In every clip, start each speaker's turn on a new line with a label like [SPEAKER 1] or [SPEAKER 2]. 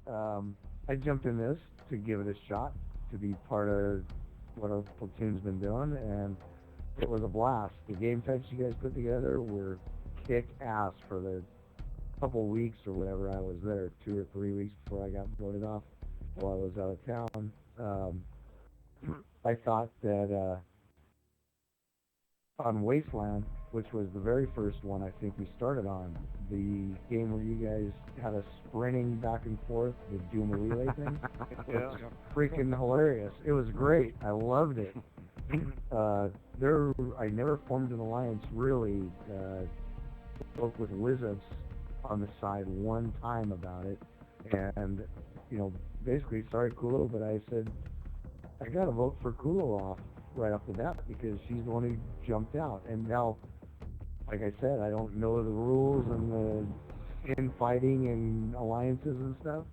[SPEAKER 1] I jumped in this to give it a shot, to be part of what our platoon's been doing, and it was a blast. The game types you guys put together were kick ass for the couple weeks or whatever I was there, 2 or 3 weeks before I got voted off while I was out of town. I thought that on Wasteland, which was the very first one I think we started on, the game where you guys had us sprinting back and forth, the Doom relay thing,
[SPEAKER 2] Yeah.
[SPEAKER 1] freaking hilarious. It was great. I loved it. I never formed an alliance really. Spoke with Wizards on the side one time about it, and basically, sorry Kulo, but I said I gotta vote for Kulo off right off the bat because she's the one who jumped out. And now, like I said, I don't know the rules and the infighting and alliances and stuff,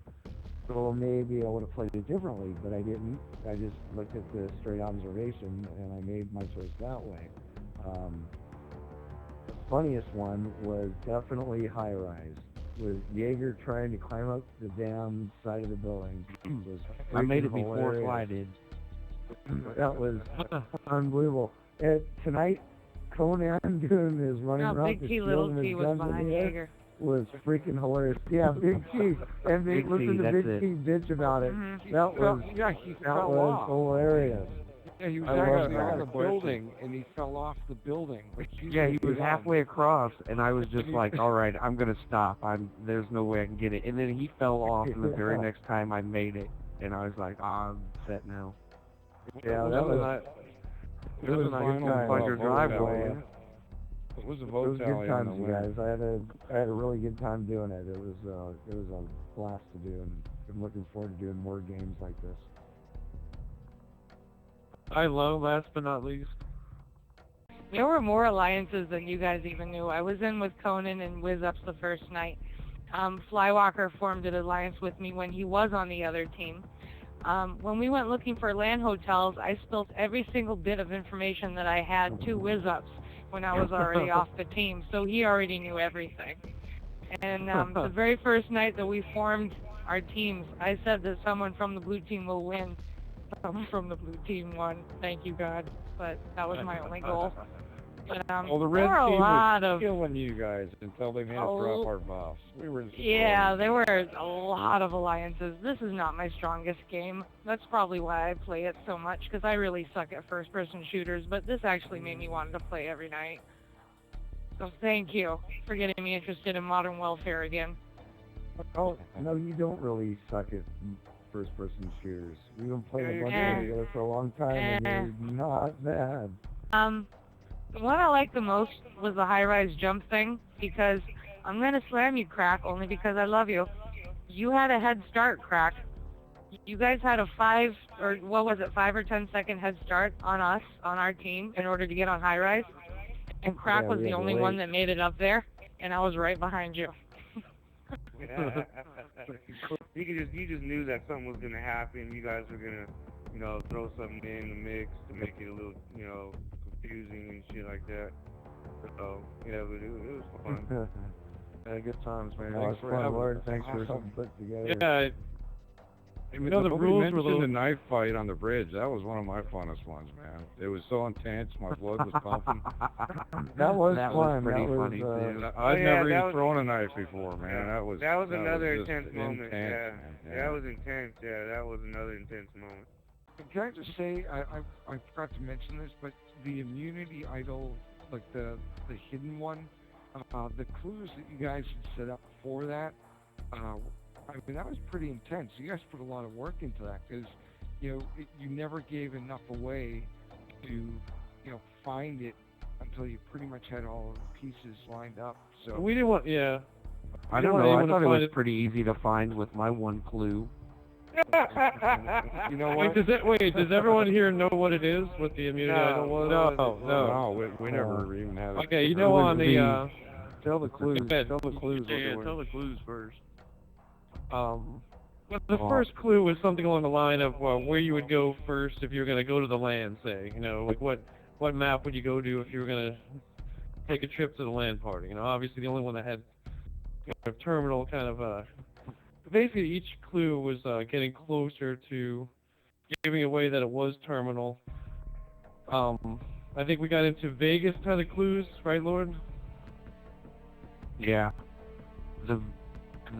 [SPEAKER 1] so maybe I would have played it differently, but I didn't. I just looked at the straight observation and I made my choice that way. The funniest one was definitely High Rise, with Jaeger trying to climb up the damn side of the building.
[SPEAKER 3] I made it before Fly did.
[SPEAKER 1] That was unbelievable. And tonight, Conan doing his running around
[SPEAKER 4] Big T, Little T was behind Jaeger.
[SPEAKER 1] Was freaking hilarious. Yeah, Big T. And they listened to Big T bitch about it. That was hilarious.
[SPEAKER 2] Yeah, he was actually on the building, and he fell off the building.
[SPEAKER 3] Yeah, he was halfway across, and I was just like, all right, I'm going to stop. There's no way I can get it. And then he fell off, and the very next time I made it, and I was like, I'm set now.
[SPEAKER 1] Yeah, that was
[SPEAKER 2] it was a
[SPEAKER 1] time.
[SPEAKER 3] Find your driveway.
[SPEAKER 2] It was a
[SPEAKER 1] It
[SPEAKER 2] vote
[SPEAKER 1] was
[SPEAKER 2] tally
[SPEAKER 1] good
[SPEAKER 2] on
[SPEAKER 1] times,
[SPEAKER 2] the
[SPEAKER 1] you
[SPEAKER 2] win.
[SPEAKER 1] guys. I had a really good time doing it. It was a blast to do, and I'm looking forward to doing more games like this.
[SPEAKER 5] Last but not least.
[SPEAKER 4] There were more alliances than you guys even knew. I was in with Conan and Wiz Ups the first night. Flywalker formed an alliance with me when he was on the other team. When we went looking for land hotels, I spilled every single bit of information that I had to Wiz Ups when I was already off the team, so he already knew everything. And the very first night that we formed our teams, I said that someone from the blue team will win. Someone from the blue team won. Thank you, God. But that was my only goal. But
[SPEAKER 2] Well, the red
[SPEAKER 4] there were a
[SPEAKER 2] team
[SPEAKER 4] lot
[SPEAKER 2] was
[SPEAKER 4] of
[SPEAKER 2] killing you guys until they made us drop our buffs. We were
[SPEAKER 4] yeah, there were a lot of alliances. This is not my strongest game. That's probably why I play it so much, because I really suck at first-person shooters, but this actually made me want to play every night. So thank you for getting me interested in Modern Warfare again.
[SPEAKER 1] Oh, no, you don't really suck at first-person shooters. We've been playing a bunch of together for a long time, and you're not bad.
[SPEAKER 4] The one I liked the most was the high-rise jump thing, because I'm going to slam you, Crack, only because I love you. You had a head start, Crack. You guys had a 5 or 10 second head start on us, on our team, in order to get on high-rise. And Crack was the only one that made it up there, and I was right behind you.
[SPEAKER 6] Yeah. you just knew that something was gonna happen. You guys were gonna, throw something in the mix to make it a little, confusing and shit like that. So yeah, but it was fun.
[SPEAKER 5] Yeah, good times, man.
[SPEAKER 1] Thanks for having Lord. Thanks for something put together.
[SPEAKER 5] Yeah.
[SPEAKER 2] The rules were the knife fight on the bridge. That was one of my funnest ones, man. It was so intense, my blood was pumping.
[SPEAKER 1] That was
[SPEAKER 3] fun.
[SPEAKER 1] Was
[SPEAKER 3] pretty funny too.
[SPEAKER 2] I'd never even thrown a knife before, man. That was
[SPEAKER 6] another intense moment.
[SPEAKER 2] Intense,
[SPEAKER 6] Yeah, that was intense. Yeah, that was another intense moment.
[SPEAKER 7] Can I just say, I forgot to mention this, but the immunity idol, like the hidden one, the clues that you guys had set up for that, that was pretty intense. You guys put a lot of work into that, because, you never gave enough away to, find it until you pretty much had all of the pieces lined up. So
[SPEAKER 5] We didn't want,
[SPEAKER 3] I don't know, I thought it was pretty easy to find with my one clue.
[SPEAKER 2] You know what?
[SPEAKER 5] Does everyone here know what it is, what the immunity idol was?
[SPEAKER 2] No, we never even had it.
[SPEAKER 5] Okay, on the,
[SPEAKER 1] Tell the clues.
[SPEAKER 5] Tell the clues.
[SPEAKER 6] Tell the clues first.
[SPEAKER 5] Well, the first clue was something along the line of where you would go first if you were going to go to the land, say. Like what map would you go to if you were going to take a trip to the land party? Obviously the only one that had terminal kind of basically each clue was getting closer to giving away that it was terminal. I think we got into Vegas kind of clues, right, Lord?
[SPEAKER 3] Yeah. The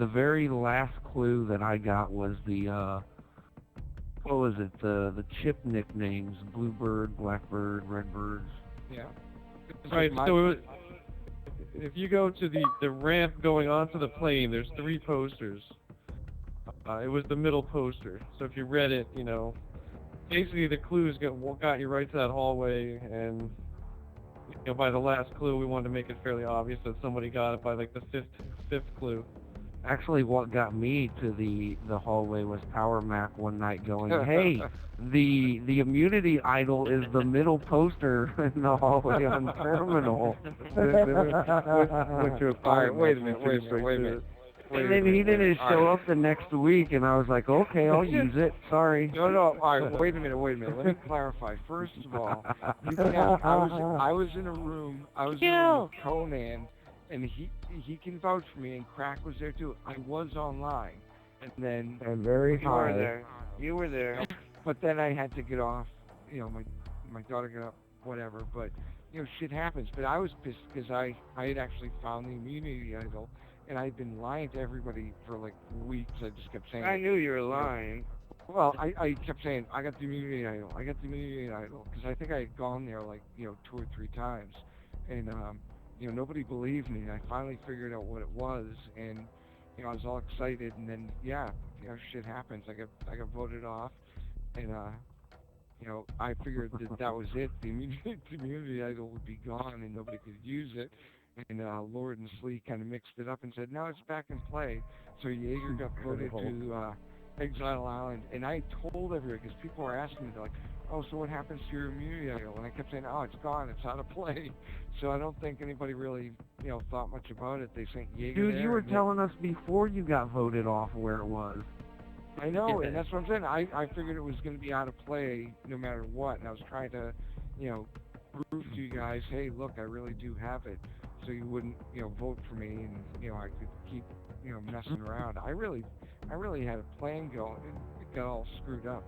[SPEAKER 3] very last clue that I got was the what was it? The chip nicknames: Bluebird, Blackbird, Redbirds.
[SPEAKER 7] Yeah.
[SPEAKER 5] Right. So if you go to the ramp going onto the plane, there's 3 posters. It was the middle poster. So if you read it, you know, basically the clues got you right to that hallway, and you know, by the last clue, we wanted to make it fairly obvious that somebody got it by like the fifth clue.
[SPEAKER 3] Actually, what got me to the hallway was Power Mac one night going, "Hey, the immunity idol is the middle poster in the hallway on terminal."
[SPEAKER 6] Alright, wait a minute.
[SPEAKER 3] And then he didn't show up the next week, and I was like, "Okay, I'll use it. Sorry."
[SPEAKER 7] No, alright, wait a minute. Let me clarify. First of all, I was in a room, with Conan, and he can vouch for me, and Crack was there too. I was online, and then...
[SPEAKER 1] And very high.
[SPEAKER 6] You were there.
[SPEAKER 7] But then I had to get off, you know, my daughter got up, whatever, but, you know, shit happens. But I was pissed because I had actually found the immunity idol, and I'd been lying to everybody for like weeks. I just kept saying...
[SPEAKER 6] I knew you were lying.
[SPEAKER 7] Well, I kept saying, I got the immunity idol, because I think I had gone there like, you know, 2 or 3 times, and, you know, nobody believed me, and I finally figured out what it was, and, you know, I was all excited, and then, yeah, you know, shit happens. I got voted off, and, you know, I figured that was it. The immunity idol would be gone, and nobody could use it, and Lord and Slee kind of mixed it up and said, no, it's back in play. So Jaeger got voted to Exile Island, and I told everybody, because people were asking me, they're like, oh, so what happens to your immunity idol? And I kept saying, oh, it's gone, it's out of play. So I don't think anybody really, you know, thought much about it. They sent Jaeger
[SPEAKER 3] Dude,
[SPEAKER 7] there,
[SPEAKER 3] you were telling us before you got voted off where it was.
[SPEAKER 7] I know, and that's what I'm saying. I figured it was going to be out of play no matter what, and I was trying to, you know, prove to you guys, hey, look, I really do have it, so you wouldn't, you know, vote for me, and, you know, I could keep, you know, messing around. I really had a plan going. It got all screwed up.